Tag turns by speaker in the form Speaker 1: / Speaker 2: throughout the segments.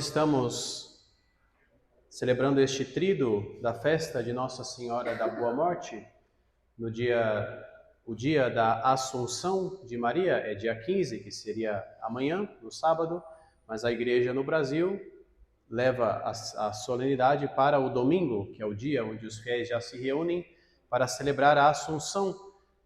Speaker 1: Estamos celebrando este tríduo da festa de Nossa Senhora da Boa Morte, o dia da Assunção de Maria é dia 15, que seria amanhã, no sábado, mas a Igreja no Brasil leva a solenidade para o domingo, que é o dia onde os fiéis já se reúnem para celebrar a Assunção.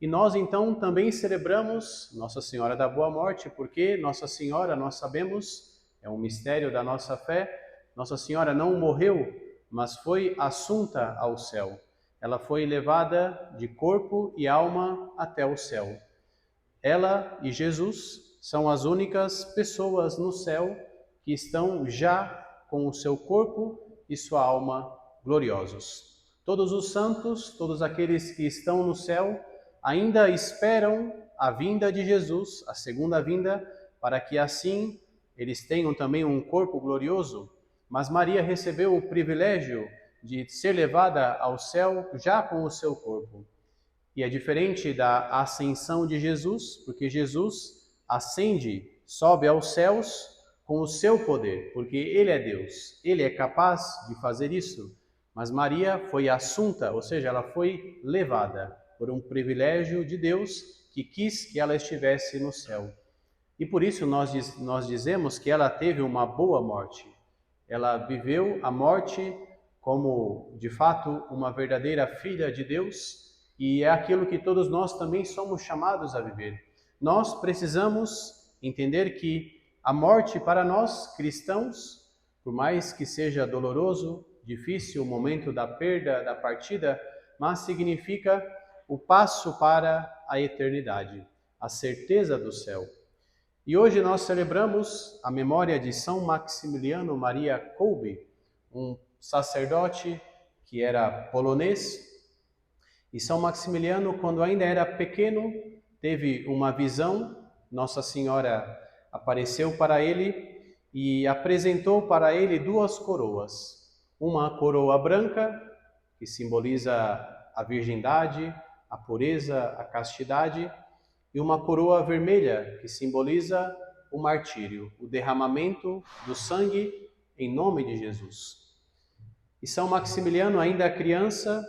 Speaker 1: E nós então também celebramos Nossa Senhora da Boa Morte, porque Nossa Senhora, nós sabemos, é um mistério da nossa fé, Nossa Senhora não morreu, mas foi assunta ao céu. Ela foi levada de corpo e alma até o céu. Ela e Jesus são as únicas pessoas no céu que estão já com o seu corpo e sua alma gloriosos. Todos os santos, todos aqueles que estão no céu, ainda esperam a vinda de Jesus, a segunda vinda, para que assim eles tenham também um corpo glorioso. Mas Maria recebeu o privilégio de ser levada ao céu já com o seu corpo. E é diferente da ascensão de Jesus, porque Jesus ascende, sobe aos céus com o seu poder, porque Ele é Deus, Ele é capaz de fazer isso. Mas Maria foi assunta, ou seja, ela foi levada por um privilégio de Deus que quis que ela estivesse no céu. E por isso nós dizemos que ela teve uma boa morte. Ela viveu a morte como, de fato, uma verdadeira filha de Deus, e é aquilo que todos nós também somos chamados a viver. Nós precisamos entender que a morte para nós, cristãos, por mais que seja doloroso, difícil o momento da perda, da partida, mas significa o passo para a eternidade, a certeza do céu. E hoje nós celebramos a memória de São Maximiliano Maria Kolbe, um sacerdote que era polonês. E São Maximiliano, quando ainda era pequeno, teve uma visão. Nossa Senhora apareceu para ele e apresentou para ele duas coroas. Uma coroa branca, que simboliza a virgindade, a pureza, a castidade, e uma coroa vermelha, que simboliza o martírio, o derramamento do sangue em nome de Jesus. E São Maximiliano, ainda criança,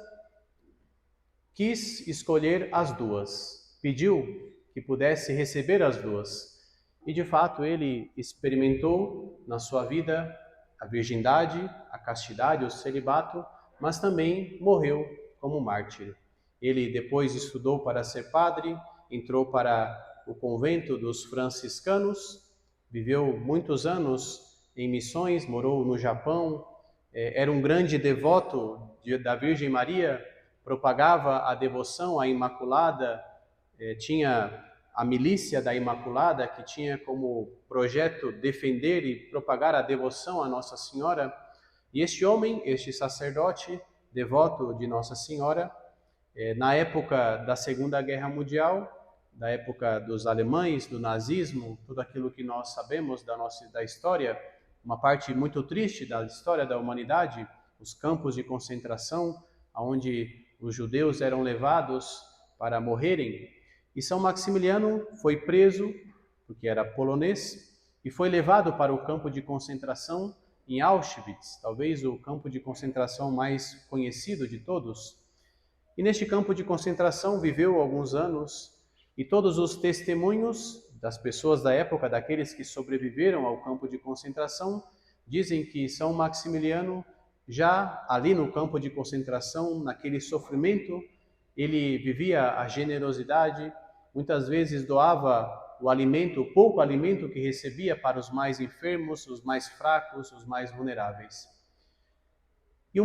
Speaker 1: quis escolher as duas, pediu que pudesse receber as duas. E de fato ele experimentou na sua vida a virgindade, a castidade, o celibato, mas também morreu como mártir. Ele depois estudou para ser padre, entrou para o convento dos franciscanos, viveu muitos anos em missões, morou no Japão, era um grande devoto da Virgem Maria, propagava a devoção à Imaculada, tinha a milícia da Imaculada, que tinha como projeto defender e propagar a devoção à Nossa Senhora. E este homem, este sacerdote, devoto de Nossa Senhora, na época da Segunda Guerra Mundial, da época dos alemães, do nazismo, tudo aquilo que nós sabemos da história, uma parte muito triste da história da humanidade, os campos de concentração, onde os judeus eram levados para morrerem. E São Maximiliano foi preso, porque era polonês, e foi levado para o campo de concentração em Auschwitz, talvez o campo de concentração mais conhecido de todos. E neste campo de concentração viveu alguns anos, e todos os testemunhos das pessoas da época, daqueles que sobreviveram ao campo de concentração, dizem que São Maximiliano, já ali no campo de concentração, naquele sofrimento, ele vivia a generosidade, muitas vezes doava o alimento, o pouco alimento que recebia para os mais enfermos, os mais fracos, os mais vulneráveis. E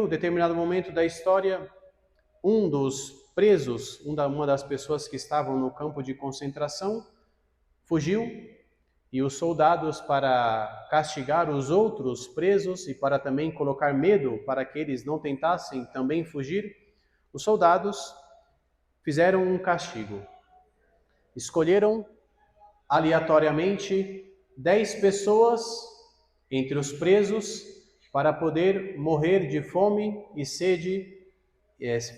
Speaker 1: determinado momento da história, um dos presos, uma das pessoas que estavam no campo de concentração, fugiu, e os soldados, para castigar os outros presos e para também colocar medo para que eles não tentassem também fugir, os soldados fizeram um castigo. Escolheram aleatoriamente 10 pessoas entre os presos para poder morrer de fome e sede,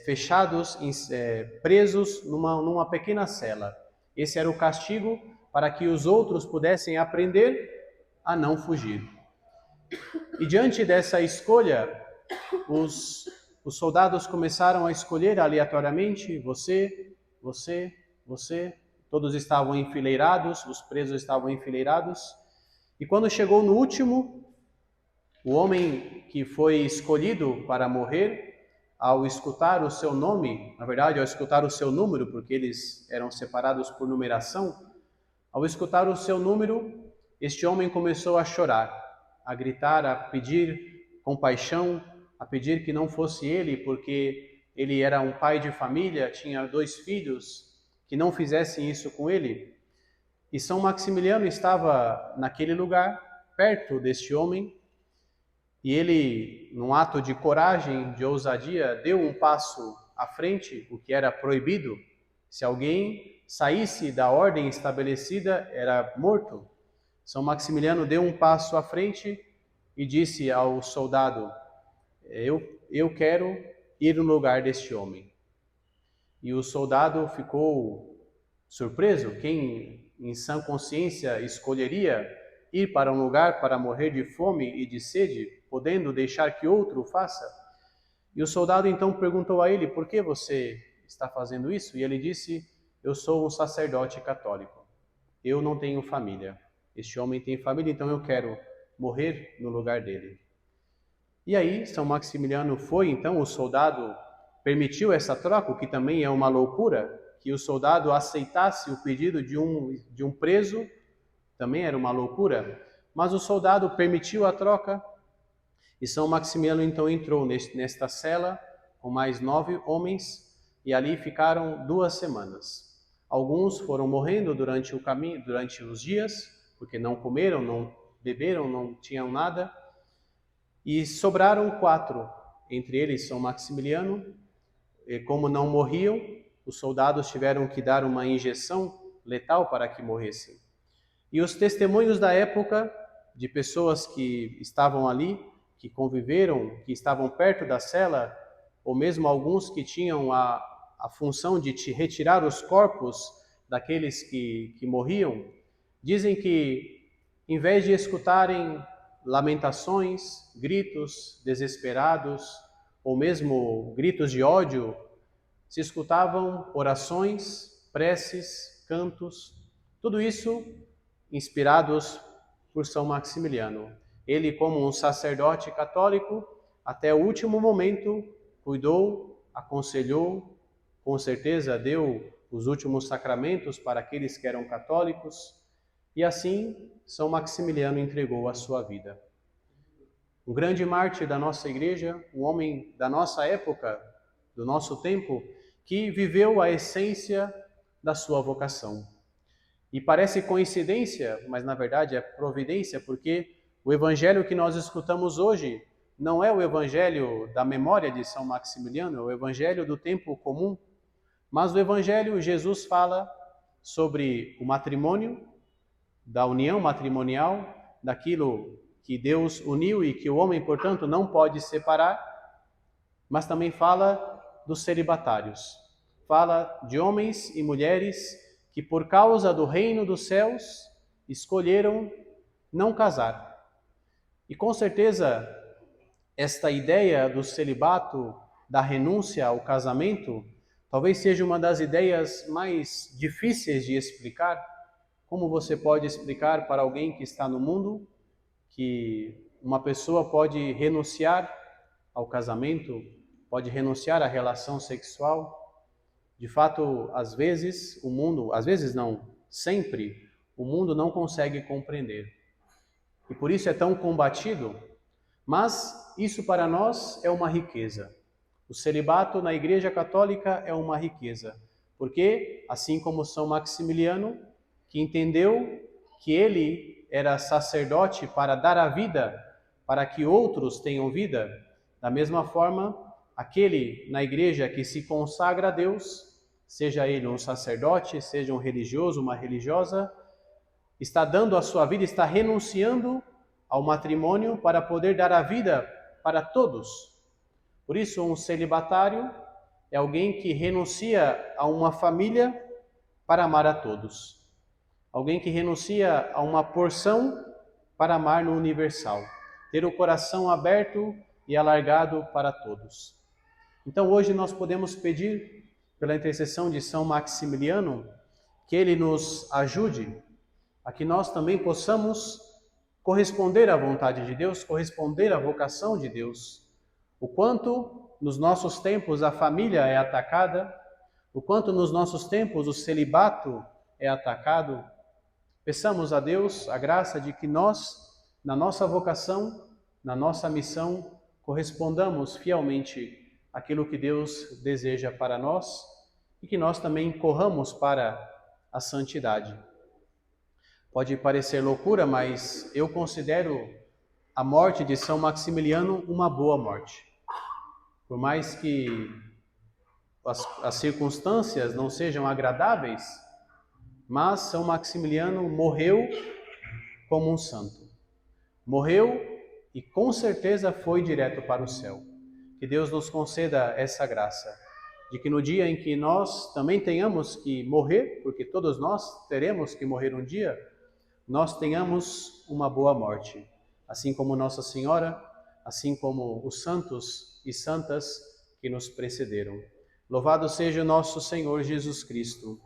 Speaker 1: fechados, presos numa pequena cela. Esse era o castigo para que os outros pudessem aprender a não fugir. E diante dessa escolha, os soldados começaram a escolher aleatoriamente, você, todos estavam enfileirados, os presos estavam enfileirados, e quando chegou no último, o homem que foi escolhido para morrer, ao escutar o seu nome, na verdade, ao escutar o seu número, porque eles eram separados por numeração, ao escutar o seu número, este homem começou a chorar, a gritar, a pedir compaixão, a pedir que não fosse ele, porque ele era um pai de família, tinha 2 filhos, que não fizessem isso com ele. E São Maximiliano estava naquele lugar, perto deste homem, e ele, num ato de coragem, de ousadia, deu um passo à frente, o que era proibido. Se alguém saísse da ordem estabelecida, era morto. São Maximiliano deu um passo à frente e disse ao soldado: eu quero ir no lugar deste homem. E o soldado ficou surpreso. Quem, em sã consciência, escolheria ir para um lugar para morrer de fome e de sede, podendo deixar que outro faça? E o soldado então perguntou a ele: por que você está fazendo isso? E ele disse: eu sou um sacerdote católico. Eu não tenho família. Este homem tem família, então eu quero morrer no lugar dele. E aí, São Maximiliano foi, então, o soldado permitiu essa troca, o que também é uma loucura, que o soldado aceitasse o pedido de um preso, também era uma loucura, mas o soldado permitiu a troca, e São Maximiliano então entrou nesta cela com mais 9 homens, e ali ficaram 2 semanas. Alguns foram morrendo durante o caminho, durante os dias, porque não comeram, não beberam, não tinham nada, e sobraram 4, entre eles São Maximiliano. E como não morriam, os soldados tiveram que dar uma injeção letal para que morressem. E os testemunhos da época, de pessoas que estavam ali, que conviveram, que estavam perto da cela, ou mesmo alguns que tinham a função de retirar os corpos daqueles que morriam, dizem que, em vez de escutarem lamentações, gritos desesperados, ou mesmo gritos de ódio, se escutavam orações, preces, cantos, tudo isso inspirados por São Maximiliano. Ele, como um sacerdote católico, até o último momento, cuidou, aconselhou, com certeza deu os últimos sacramentos para aqueles que eram católicos, e assim São Maximiliano entregou a sua vida. Um grande mártir da nossa igreja, um homem da nossa época, do nosso tempo, que viveu a essência da sua vocação. E parece coincidência, mas na verdade é providência, porque o evangelho que nós escutamos hoje não é o evangelho da memória de São Maximiliano, é o evangelho do tempo comum, mas o evangelho Jesus fala sobre o matrimônio, da união matrimonial, daquilo que Deus uniu e que o homem, portanto, não pode separar, mas também fala dos celibatários. Fala de homens e mulheres que, por causa do reino dos céus, escolheram não casar. E com certeza, esta ideia do celibato, da renúncia ao casamento, talvez seja uma das ideias mais difíceis de explicar. Como você pode explicar para alguém que está no mundo que uma pessoa pode renunciar ao casamento, pode renunciar à relação sexual? De fato, às vezes o mundo, às vezes não, sempre, o mundo não consegue compreender. E por isso é tão combatido, mas isso para nós é uma riqueza. O celibato na Igreja Católica é uma riqueza, porque, assim como São Maximiliano, que entendeu que ele era sacerdote para dar a vida, para que outros tenham vida, da mesma forma, aquele na igreja que se consagra a Deus, seja ele um sacerdote, seja um religioso, uma religiosa, está dando a sua vida, está renunciando ao matrimônio para poder dar a vida para todos. Por isso, um celibatário é alguém que renuncia a uma família para amar a todos. Alguém que renuncia a uma porção para amar no universal. ter o coração aberto e alargado para todos. Então hoje nós podemos pedir, pela intercessão de São Maximiliano, que ele nos ajude a que nós também possamos corresponder à vontade de Deus, corresponder à vocação de Deus. O quanto nos nossos tempos a família é atacada, o quanto nos nossos tempos o celibato é atacado, peçamos a Deus a graça de que nós, na nossa vocação, na nossa missão, correspondamos fielmente àquilo que Deus deseja para nós e que nós também corramos para a santidade. Pode parecer loucura, mas eu considero a morte de São Maximiliano uma boa morte. Por mais que as circunstâncias não sejam agradáveis, mas São Maximiliano morreu como um santo. Morreu e com certeza foi direto para o céu. Que Deus nos conceda essa graça, de que no dia em que nós também tenhamos que morrer, porque todos nós teremos que morrer um dia, nós tenhamos uma boa morte, assim como Nossa Senhora, assim como os santos e santas que nos precederam. Louvado seja o nosso Senhor Jesus Cristo.